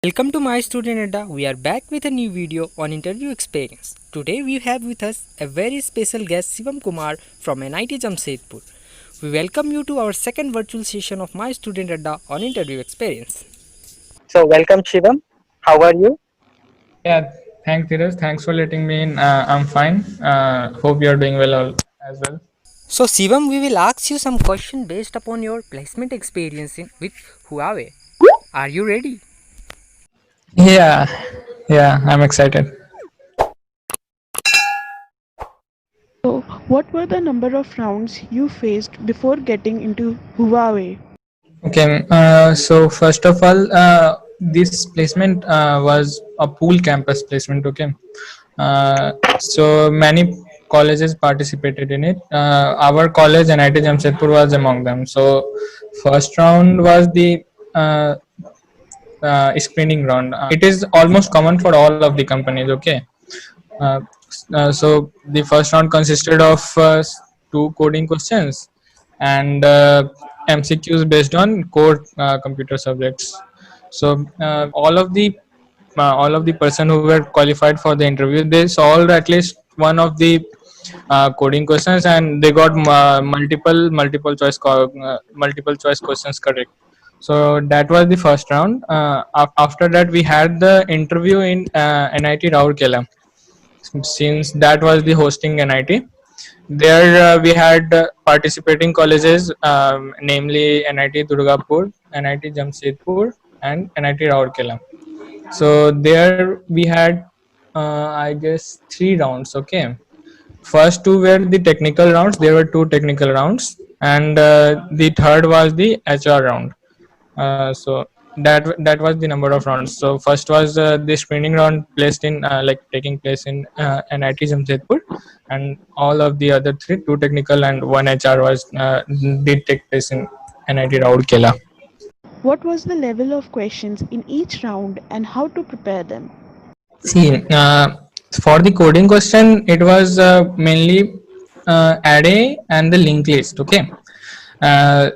Welcome to My Student Adda. We are back with a new video on interview experience. Today we have with us a very special guest Shivam Kumar from NIT Jamshedpur. We welcome you to our second virtual session of My Student Adda on interview experience. So welcome Shivam. How are you? Yeah, thanks, Dheeraj. Thanks for letting me in. I'm fine. Hope you're doing well as well. So Shivam, we will ask you some question based upon your placement experience with Huawei. Are you ready? Yeah, yeah, I'm excited. So, what were the number of rounds you faced before getting into Huawei? Okay, so first of all, this placement was a pool campus placement. Okay, so many colleges participated in it. Our college, NIT Jamshedpur, was among them. So first round was the uh, screening round. It is almost common for all of the companies. Okay, uh, so the first round consisted of two coding questions and MCQs based on core computer subjects. So all of the person who were qualified for the interview, they solved at least one of the coding questions, and they got multiple choice questions correct. So that was the first round. After that, we had the interview in NIT Rourkela, since that was the hosting NIT. There we had participating colleges, namely NIT Durgapur, NIT Jamshedpur, and NIT Rourkela. So there we had, I guess, three rounds. Okay, first two were the technical rounds. There were two technical rounds, and the third was the HR round. So that was the number of rounds. So first was the screening round placed in taking place in NIT Jamshedpur, and all of the other three, two technical and one HR, was did take place in NIT Rourkela. What was the level of questions in each round and how to prepare them? See, for the coding question, it was mainly array and the linked list. Okay,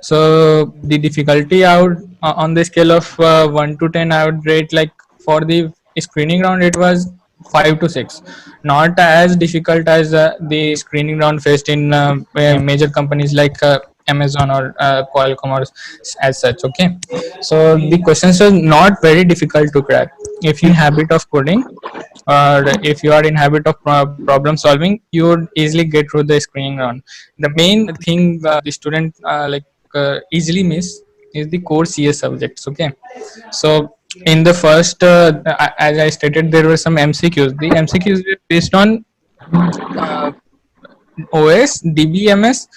so the difficulty I would, on the scale of 1 to 10, I would rate, like, for the screening round it was 5 to 6, not as difficult as the screening round faced in major companies like Amazon or Qualcomm or as such. Okay, so the questions are not very difficult to crack if you habit of coding, or if you are in habit of problem solving. You would easily get through the screening round. The main thing the student easily miss is the core CS subjects. Okay, so in the first, as I stated, there were some MCQs. The MCQs were based on uh, OS, DBMS,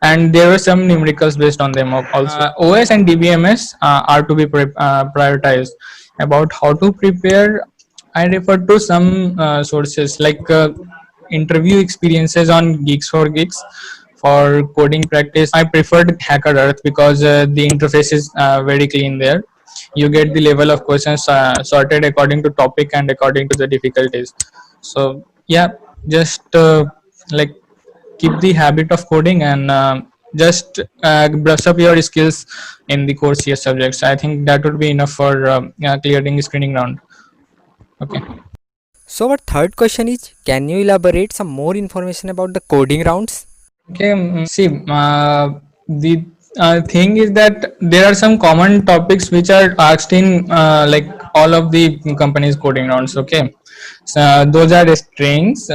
and there were some numericals based on them also. OS and DBMS are to be prioritized. About how to prepare, I refer to some sources like interview experiences on Geeks for Geeks. For coding practice, I preferred Hacker Earth because the interface is very clean there. You get the level of questions sorted according to topic and according to the difficulties. So yeah, just like keep the habit of coding, and just brush up your skills in the core CS subjects. I think that would be enough for clearing the screening round. Okay. So our third question is, can you elaborate some more information about the coding rounds? Okay. See, the thing is that there are some common topics which are asked in all of the companies coding rounds. Okay, so those are the strings,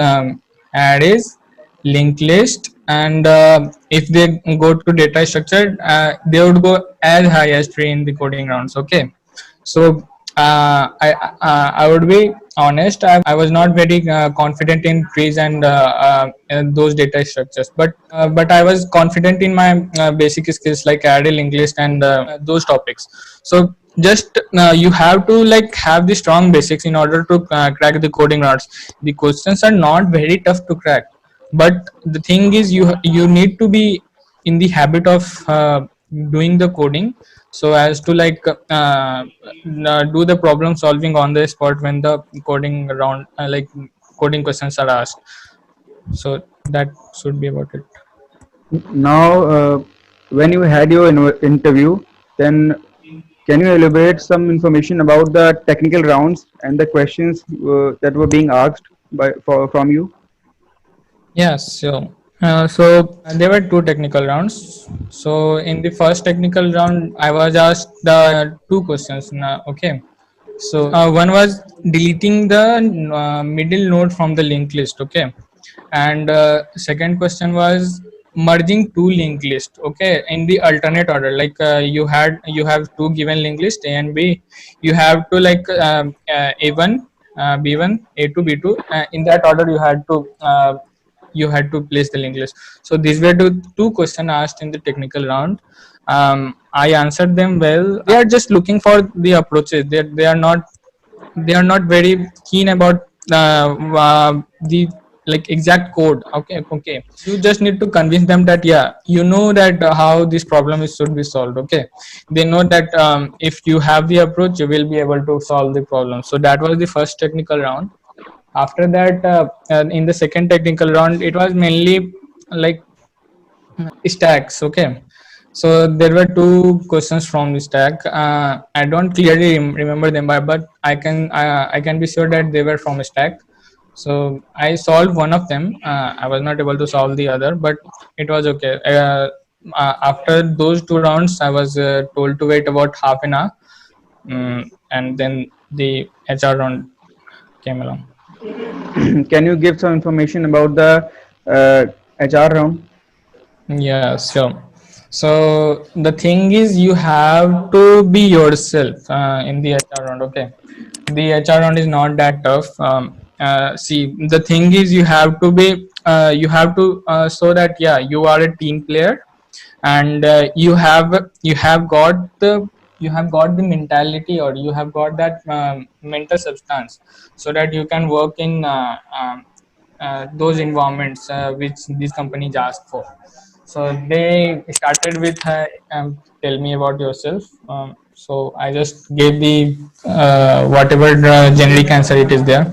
arrays, linked list, and if they go to data structure, they would go as high as three in the coding rounds. Okay, so I would be honest. I was not very confident in trees and those data structures, but I was confident in my basic skills like array, linked list, and those topics. So just you have to like have the strong basics in order to crack the coding routes. The questions are not very tough to crack, but the thing is you need to be in the habit of doing the coding, so as to do the problem solving on the spot when the coding round coding questions are asked. So that should be about it. Now, when you had your interview, then Can you elaborate some information about the technical rounds and the questions that were being asked from you? Yes, so there were two technical rounds. So in the first technical round, I was asked the two questions. Okay, so one was deleting the middle node from the linked list. Okay, and second question was merging two linked list. Okay, in the alternate order, like you have two given linked list A and B. You have to like A1, B1, A2, B2. In that order, you had to place the linked list. So these were two questions asked in the technical round. I answered them well. They are just looking for the approaches. They are not very keen about the like exact code. Okay, you just need to convince them that yeah, you know that how this problem should be solved. Okay, they know that if you have the approach, you will be able to solve the problem. So that was the first technical round. After that, in the second technical round, it was mainly like stacks. Okay, so there were two questions from the stack. I don't clearly remember them, but I can be sure that they were from a stack. So I solved one of them. I was not able to solve the other, but it was okay. After those two rounds, I was told to wait about half an hour, and then the HR round came along. Can you give some information about the HR round? Yeah, sure. So the thing is, you have to be yourself in the HR round. Okay, the HR round is not that tough. See, the thing is, you have to show that yeah, you are a team player, and you have got the mentality, or you have got that mental substance, so that you can work in those environments which these companies ask for. So they started with tell me about yourself. So I just gave the whatever generic answer it is there.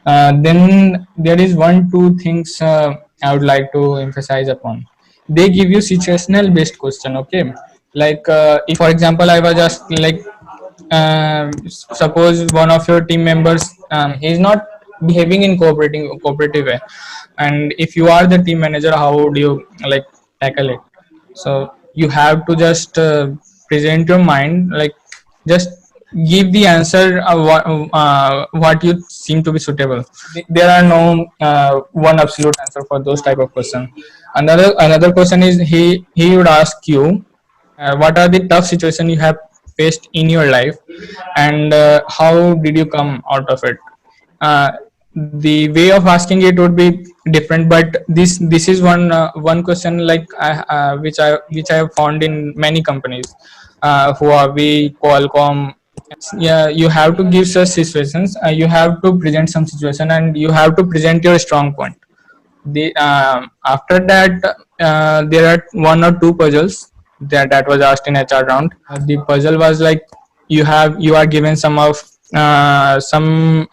Then there is one two things I would like to emphasize upon. They give you situational based question. Okay, like if for example I was just like suppose one of your team members he is not behaving in cooperative way, and if you are the team manager, how would you like tackle it? So you have to just present your mind, like just give the answer what you seem to be suitable. There are no one absolute answer for those type of question. Another question is he would ask you what are the tough situation you have faced in your life, and how did you come out of it? uh, the way of asking it would be different, but this is one question like which I have found in many companies, Huawei, Qualcomm. Yeah, you have to give such situations. You have to present some situation, and you have to present your strong point. The after that, there are one or two puzzles that was asked in HR round. The puzzle was like you are given some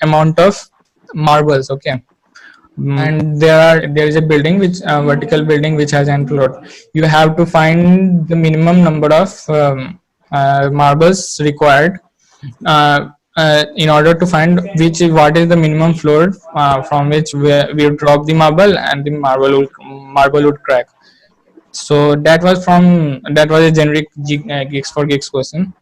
amount of marbles. Okay, and there is a building which vertical building which has an floor. You have to find the minimum number of marbles required in order to find what is the minimum floor from which we drop the marble, and the marble would crack. So that was a generic gigs for gigs question.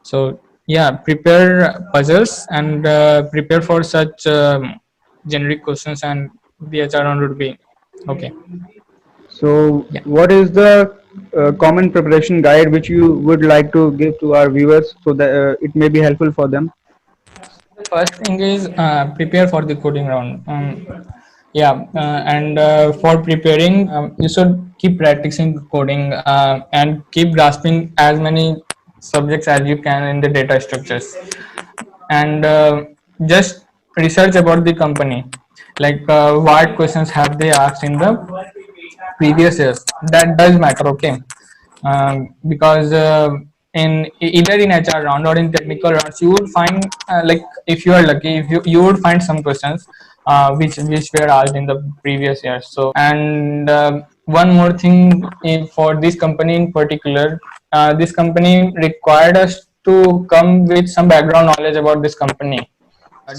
So yeah, prepare puzzles and prepare for such generic questions, and the HR round would be okay. So, Yeah. what is the common preparation guide which you would like to give to our viewers so that it may be helpful for them? The first thing is prepare for the coding round. Yeah, and for preparing, you should keep practicing coding and keep grasping as many subjects as you can in the data structures, and just research about the company, like what questions have they asked in the previous years. That does matter. Okay, because in either in HR round or in technical rounds, you would find like if you are lucky, if you would find some questions which were asked in the previous years. So and one more thing, for this company in particular, this company required us to come with some background knowledge about this company.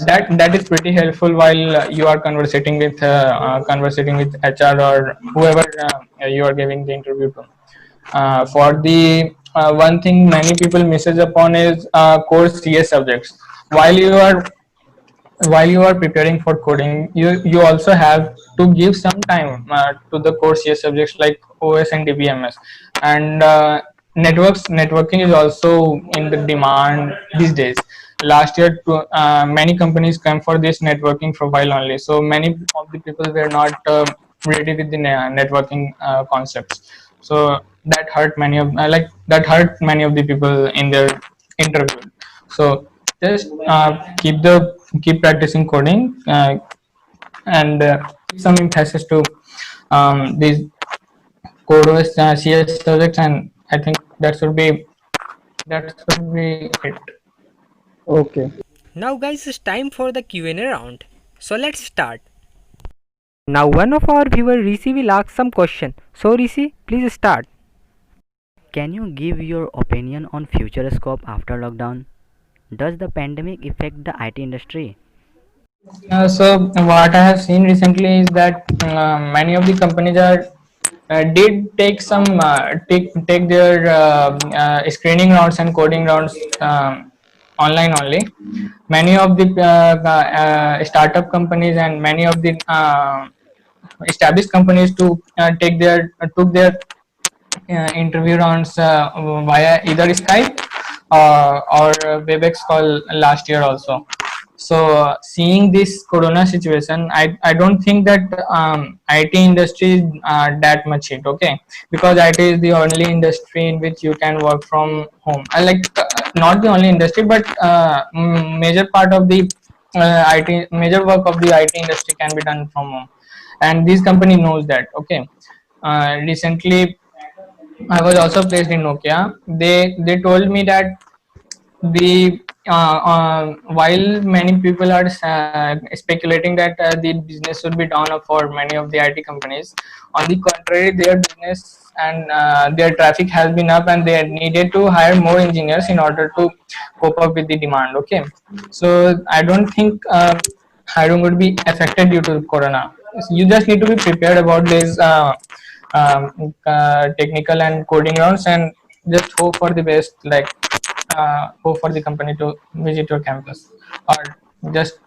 That is pretty helpful while you are conversating with HR or whoever you are giving the interview to. For the one thing many people misses upon is core CS subjects. While you are preparing for coding, you also have to give some time to the core CS subjects like OS and DBMS, and networking is also in the demand these days. Last year, many companies come for this networking profile only, so many of the people were not ready with the networking concepts. So that hurt many of the people in their interview. So just keep practicing coding and give some emphasis to these CodeOS CS subjects, and I think that should be it. Okay. Now guys, it's time for the Q&A round. So let's start. Now one of our viewer Rishi will ask some question. So Rishi, please start. Can you give your opinion on future scope after lockdown? Does the pandemic affect the IT industry? So what I have seen recently is that many of the companies are did take some take their screening rounds and coding rounds online only. Many of the startup companies and many of the established companies to take their took their interview rounds via either Skype or Webex call last year also. So seeing this Corona situation, I don't think that IT industry is that much hit. Okay, because IT is the only industry in which you can work from home. I like not the only industry, but major part of the major work of the IT industry can be done from home, and this company knows that. Okay, recently I was also placed in Nokia. They told me that the while many people are speculating that the business would be down for many of the IT companies, on the contrary, their business and their traffic has been up, and they needed to hire more engineers in order to cope up with the demand. Okay, so I don't think hiring would be affected due to Corona. You just need to be prepared about this technical and coding rounds, and just hope for the best. Like hope for the company to visit your campus, or just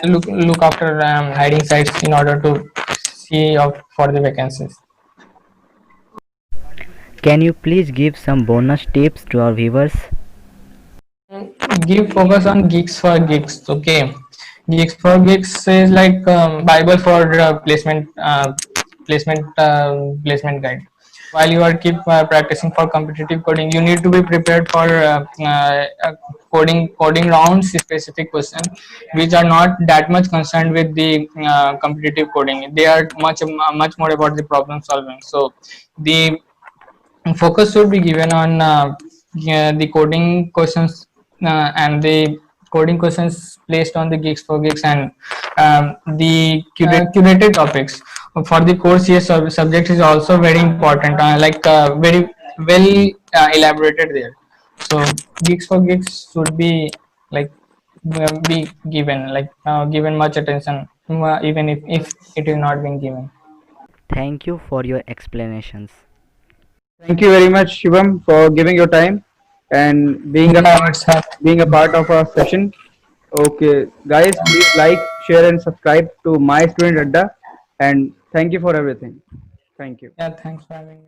look after hiring sites in order to see out for the vacancies. Can you please give some bonus tips to our viewers? Give focus on Geeks for Geeks. Okay, Geeks for Geeks is like Bible for placement guide. While you are keep practicing for competitive coding, you need to be prepared for coding rounds, specific questions which are not that much concerned with the competitive coding. They are much more about the problem solving. So the focus should be given on yeah, the coding questions and the coding questions placed on the Geeks for Geeks, and the curated topics for the core CS subject is also very important, very well elaborated there. So Geeks for Geeks should be given much attention, even if it is not being given. Thank you for your explanations. Thank you very much, Shivam, for giving your time and Yeah, it's being a part of our session. Okay, guys, please like, share, and subscribe to My Student Adda. And thank you for everything. Thank you. yeah. Thanks for having me.